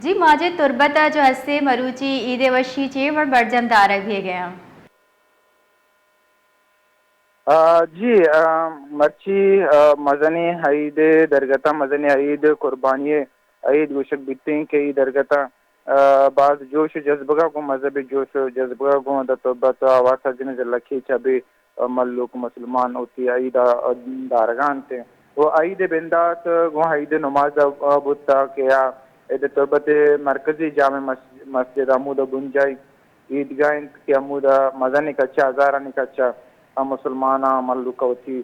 जी माजे तुर्बता जो हस्से मरूची ईदे वशी चे वर बर्जन दारक भी गया। जी मर्ची मजनी ईद दरगता मजनी ईद कुर्बानी ईद गुशक बितने के दरगता बाद जोश जज्बगा को मजहब जोश जज्बगा को दतोबत आवासा जिन लखी छबी मल्लुक मुसलमान होती ईद दारगान थे वो ईद बिंदात गो ईद नमाज बुता के या ईद तोबत मरकजी जाम मस्जिद अमूद गुंजाई ईदगाह के अमूद मजनी कच्चा हजारानी कच्चा मुसलमान मल्लुकवती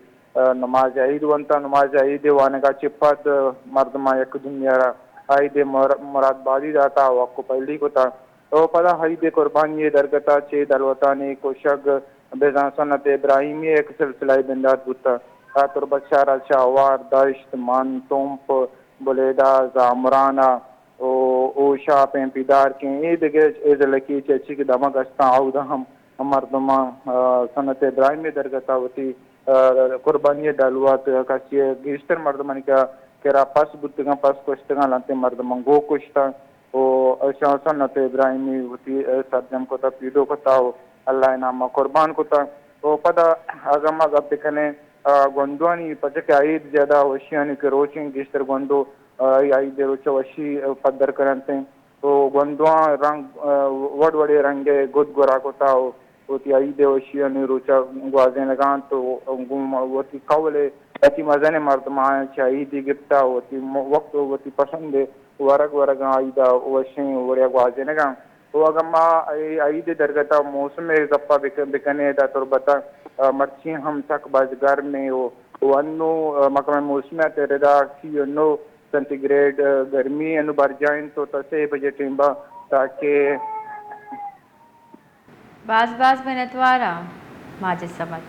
नमाज ईद वंता नमाज ईद वानगा चिपत मर्दमा यक दुनिया ईद मुरादबादी दाता वक्को पहली को था तो पता ईद कुर्बानी दरगता चे दलवतानी कोशग बेजा सन्नत इब्राहिमी एक सिलसिला बिंदात बुता तातुर बशारा शावार दाश्त मान तोम्प बुलेदा जामराना ओ शाप पिदार के ईद के ईद लकी चेची की दमक अस्ता आउद हम मर्दमा सनत इब्राहिम दरगतावती कुर्बानी डालुआत कासी गिस्टर मर्दमन का केरा पास बुतगा पास कोष्टगा लाते मर्दमा गो कोष्टा ओ ऐसा सनत इब्राहिमी वती सरजम को ता पीडो को ता अल्लाह नामा कुर्बान को ता तो पदा अगमा गब दिखने गोंदवानी पचके ईद ज्यादा वशियानी के रोचिंग गिस्टर गोंदो ईद रोच वशी पदर करते तो गोंदवा रंग वड वडे रंगे गुद गोरा को ता होती आई देवशिया ने रोचा ग्वाजे लगान तो वती कवले अति मजने मर्दमा चाहिए गिफ्टा होती वक्त होती पसंद है वरग वरग आईदा वशे वड़िया ग्वाजे लगान तो अगम्मा आई दे दरगता मौसम गप्पा बिकने दा तुरबता मर्ची हम तक बाजगार में वो अन्नो मकम मौसम तेरे दा की नो सेंटीग्रेड गर्मी अनु बढ़ जाए तो तसे बजे टिम्बा ताकि बास बास बनतवारा माजे समझ